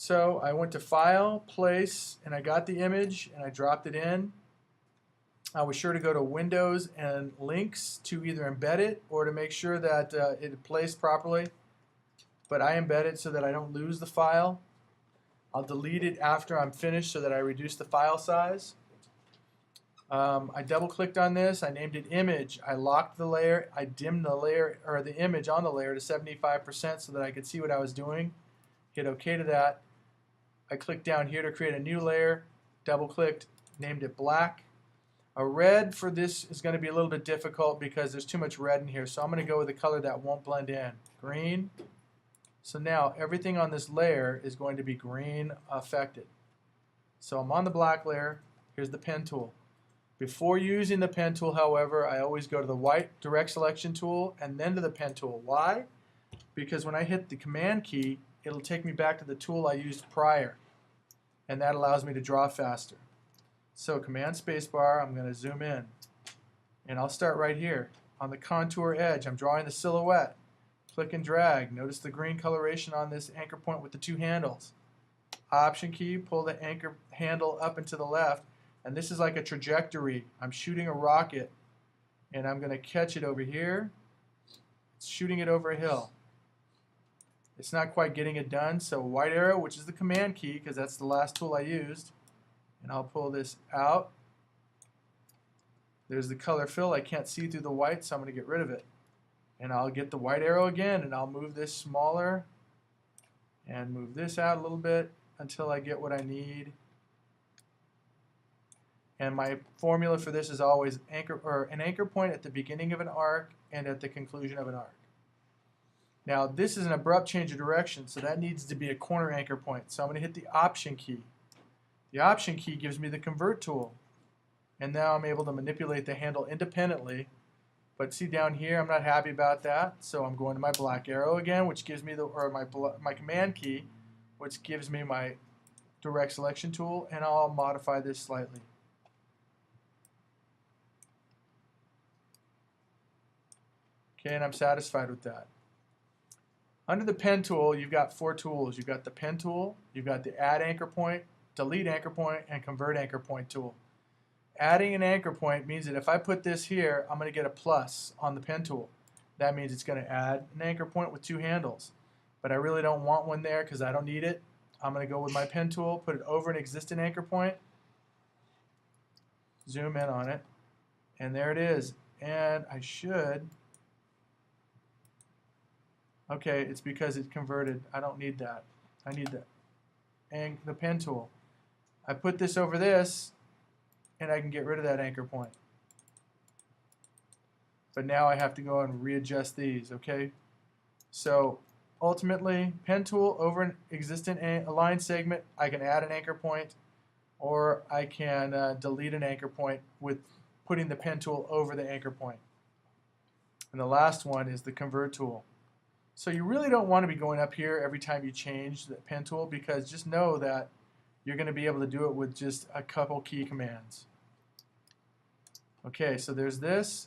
So I went to File, Place, and I got the image and I dropped it in. I was sure to go to Windows and Links to either embed it or to make sure that it had placed properly. But I embed it so that I don't lose the file. I'll delete it after I'm finished so that I reduce the file size. I double clicked on this, I named it image, I locked the layer, I dimmed the layer or the image on the layer to 75% so that I could see what I was doing. Hit OK to that. I clicked down here to create a new layer, double clicked, named it black. A red for this is going to be a little bit difficult because there's too much red in here, so I'm going to go with a color that won't blend in. Green. So now everything on this layer is going to be green affected. So I'm on the black layer. Here's the pen tool. Before using the pen tool, however, I always go to the white direct selection tool and then to the pen tool. Why? Because when I hit the command key, it'll take me back to the tool I used prior, and that allows me to draw faster. So command spacebar, I'm going to zoom in, and I'll start right here on the contour edge. I'm drawing the silhouette. Click and drag. Notice the green coloration on this anchor point with the two handles. Option key, pull the anchor handle up and to the left, and this is like a trajectory. I'm shooting a rocket, and I'm going to catch it over here. It's shooting it over a hill. It's not quite getting it done, so white arrow, which is the command key, because that's the last tool I used, and I'll pull this out. There's the color fill. I can't see through the white, so I'm going to get rid of it. And I'll get the white arrow again, and I'll move this smaller and move this out a little bit until I get what I need. And my formula for this is always an anchor point at the beginning of an arc and at the conclusion of an arc. Now this is an abrupt change of direction, so that needs to be a corner anchor point. So I'm going to hit the Option key. The Option key gives me the Convert tool. And now I'm able to manipulate the handle independently. But see down here, I'm not happy about that, so I'm going to my black arrow again, which gives me my command key, which gives me my direct selection tool, and I'll modify this slightly. Okay, and I'm satisfied with that. Under the pen tool, you've got four tools. You've got the pen tool, you've got the add anchor point, delete anchor point, and convert anchor point tool. Adding an anchor point means that if I put this here, I'm going to get a plus on the pen tool. That means it's going to add an anchor point with two handles. But I really don't want one there because I don't need it. I'm going to go with my pen tool, put it over an existing anchor point, zoom in on it, and there it is. And I should... Okay, it's because it's converted. I don't need that. I need that. And the pen tool. I put this over this, and I can get rid of that anchor point. But now I have to go and readjust these, okay? So ultimately, pen tool over an existing line segment, I can add an anchor point, or I can delete an anchor point with putting the pen tool over the anchor point. And the last one is the convert tool. So you really don't want to be going up here every time you change the pen tool, because just know that you're going to be able to do it with just a couple key commands. Okay, so there's this.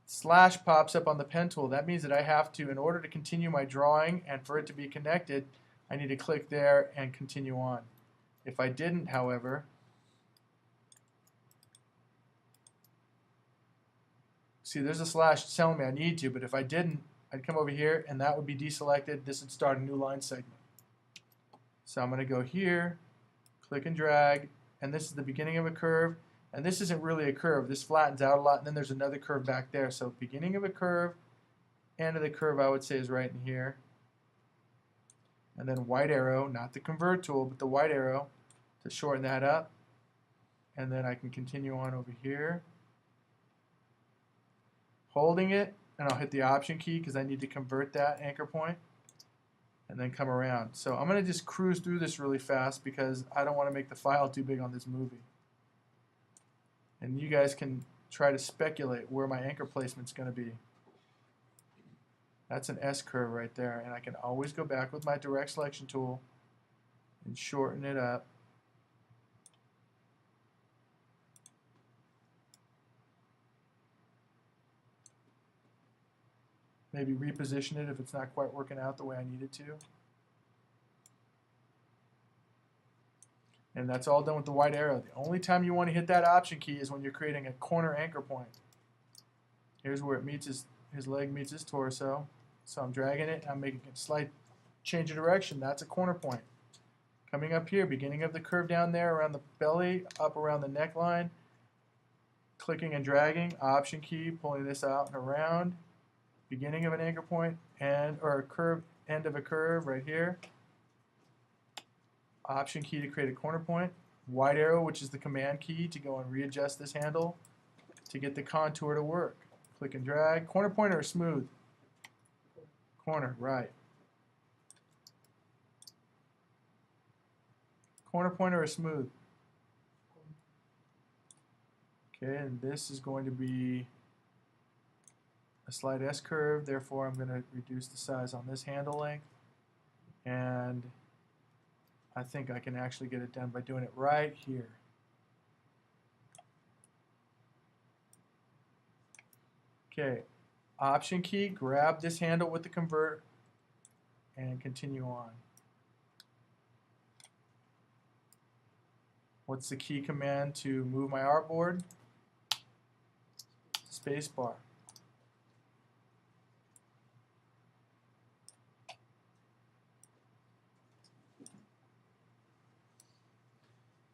Slash pops up on the pen tool. That means that I have to, in order to continue my drawing and for it to be connected, I need to click there and continue on. If I didn't, however, see, there's a slash telling me I need to, but if I didn't, I'd come over here and that would be deselected. This would start a new line segment. So I'm going to go here, click and drag, and this is the beginning of a curve. And this isn't really a curve. This flattens out a lot, and then there's another curve back there. So beginning of a curve, end of the curve, I would say, is right in here. And then white arrow, not the convert tool, but the white arrow to shorten that up. And then I can continue on over here, holding it, and I'll hit the Option key because I need to convert that anchor point, and then come around. So I'm going to just cruise through this really fast because I don't want to make the file too big on this movie. And you guys can try to speculate where my anchor placement's going to be. That's an S curve right there, and I can always go back with my direct selection tool and shorten it up. Maybe reposition it if it's not quite working out the way I need it to. And that's all done with the white arrow. The only time you want to hit that option key is when you're creating a corner anchor point. Here's where it meets his leg meets his torso. So I'm dragging it, and I'm making a slight change of direction. That's a corner point. Coming up here, beginning of the curve down there around the belly, up around the neckline, clicking and dragging, option key, pulling this out and around, beginning of an anchor point, or a curve, end of a curve right here. Option key to create a corner point. White arrow, which is the command key to go and readjust this handle to get the contour to work. Click and drag. Corner point or smooth? Corner, right. Corner pointer or smooth? Okay, and this is going to be a slight S curve, therefore I'm going to reduce the size on this handle length, and I think I can actually get it done by doing it right here. Okay, option key, grab this handle with the convert and continue on. What's the key command to move my artboard? Spacebar.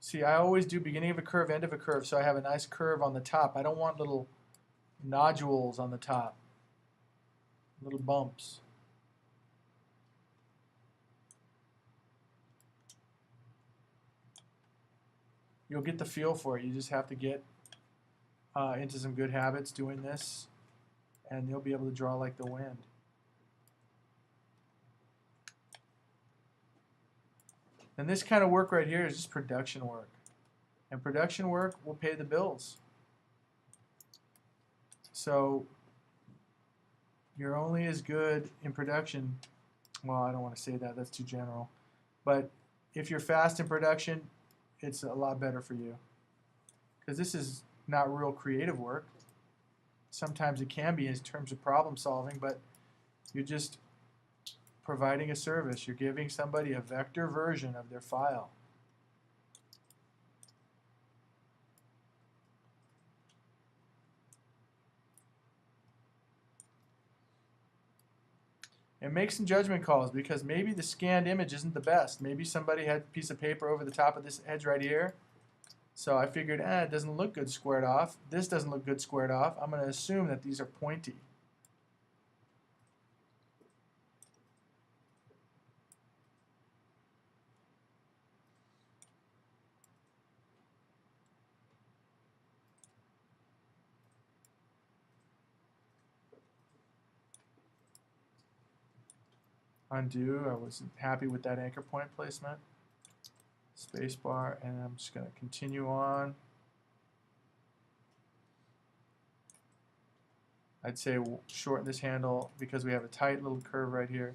See, I always do beginning of a curve, end of a curve, so I have a nice curve on the top. I don't want little nodules on the top, little bumps. You'll get the feel for it. You just have to get into some good habits doing this, and you'll be able to draw like the wind. And this kind of work right here is just production work. And production work will pay the bills. So you're only as good in production. Well, I don't want to say that. That's too general. But if you're fast in production, it's a lot better for you. Because this is not real creative work. Sometimes it can be in terms of problem solving, but you're just providing a service. You're giving somebody a vector version of their file. And make some judgment calls, because maybe the scanned image isn't the best. Maybe somebody had a piece of paper over the top of this edge right here. So I figured, it doesn't look good squared off. This doesn't look good squared off. I'm going to assume that these are pointy. Undo. I wasn't happy with that anchor point placement. Spacebar, and I'm just going to continue on. I'd say we'll shorten this handle because we have a tight little curve right here,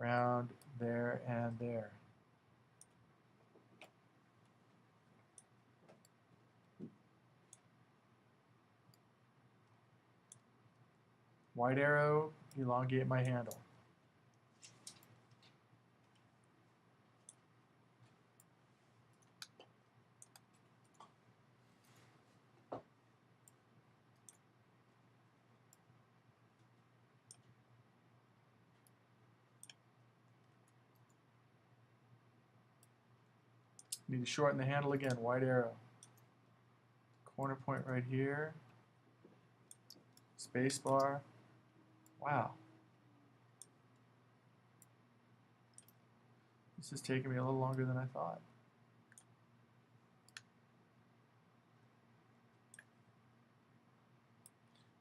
around there and there. White arrow, elongate my handle. Need to shorten the handle again, white arrow. Corner point right here. Spacebar. Wow. This is taking me a little longer than I thought.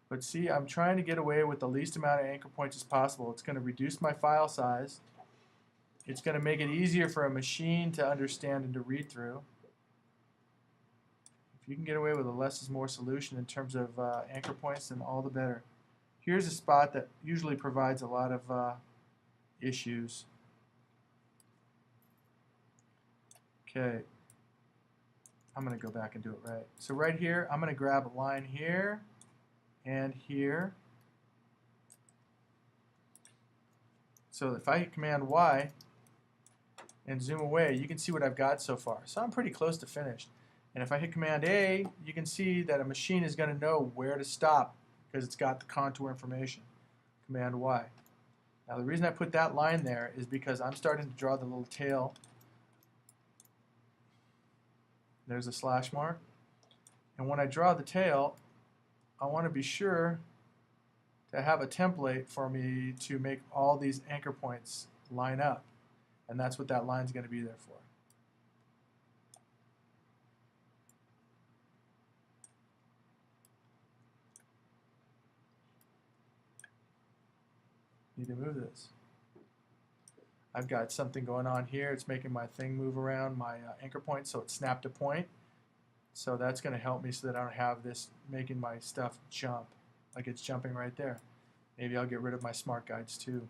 But see, I'm trying to get away with the least amount of anchor points as possible. It's going to reduce my file size. It's going to make it easier for a machine to understand and to read through. If you can get away with a less is more solution in terms of anchor points, then all the better. Here's a spot that usually provides a lot of issues. Okay, I'm going to go back and do it right. So right here, I'm going to grab a line here and here. So if I hit Command Y, and zoom away, you can see what I've got so far. So I'm pretty close to finished. And if I hit Command A, you can see that a machine is going to know where to stop because it's got the contour information. Command Y. Now the reason I put that line there is because I'm starting to draw the little tail. There's a slash mark. And when I draw the tail, I want to be sure to have a template for me to make all these anchor points line up. And that's what that line's going to be there for. Need to move this. I've got something going on here. It's making my thing move around, my anchor point, so it snapped a point. So that's going to help me so that I don't have this making my stuff jump, like it's jumping right there. Maybe I'll get rid of my smart guides too.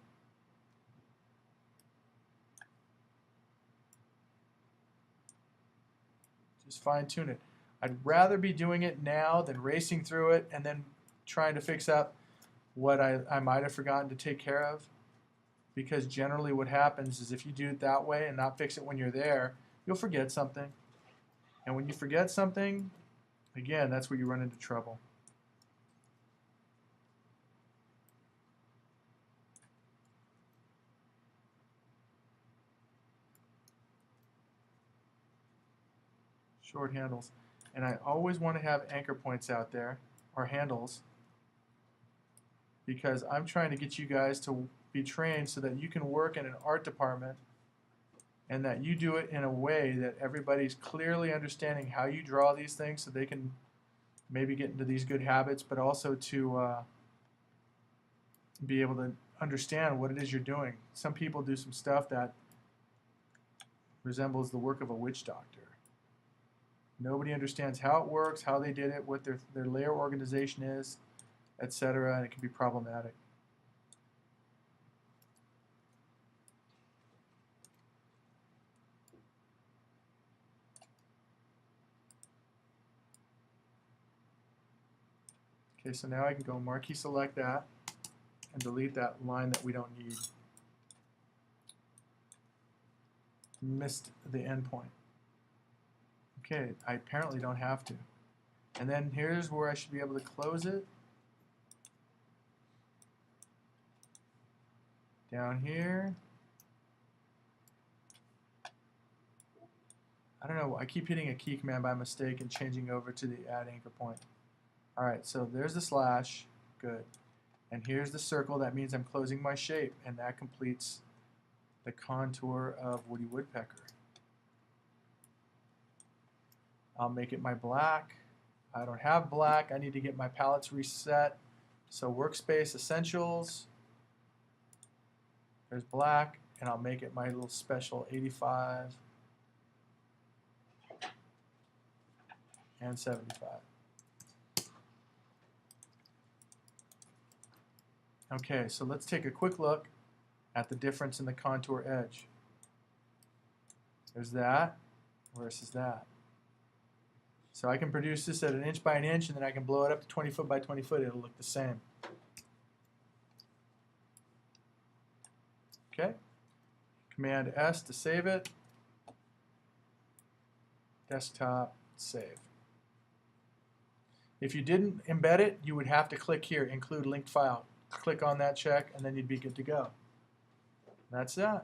Just fine tune it. I'd rather be doing it now than racing through it and then trying to fix up what I might have forgotten to take care of. Because generally what happens is if you do it that way and not fix it when you're there, you'll forget something. And when you forget something, again, that's where you run into trouble. Short handles. And I always want to have anchor points out there, or handles, because I'm trying to get you guys to be trained so that you can work in an art department and that you do it in a way that everybody's clearly understanding how you draw these things so they can maybe get into these good habits, but also to be able to understand what it is you're doing. Some people do some stuff that resembles the work of a witch doctor. Nobody understands how it works, how they did it, what their layer organization is, etc., and it can be problematic. Okay, so now I can go marquee select that and delete that line that we don't need. Missed the endpoint. Okay, I apparently don't have to. And then here's where I should be able to close it. Down here. I don't know, I keep hitting a key command by mistake and changing over to the add anchor point. Alright, so there's the slash, good. And here's the circle, that means I'm closing my shape, and that completes the contour of Woody Woodpecker. I'll make it my black. I don't have black, I need to get my palettes reset. So workspace essentials, there's black, and I'll make it my little special 85 and 75. Okay, so let's take a quick look at the difference in the contour edge. There's that versus that. So I can produce this at 1 inch by 1 inch, and then I can blow it up to 20 foot by 20 foot. It'll look the same. Okay. Command S to save it. Desktop, save. If you didn't embed it, you would have to click here, include linked file. Click on that check, and then you'd be good to go. That's that.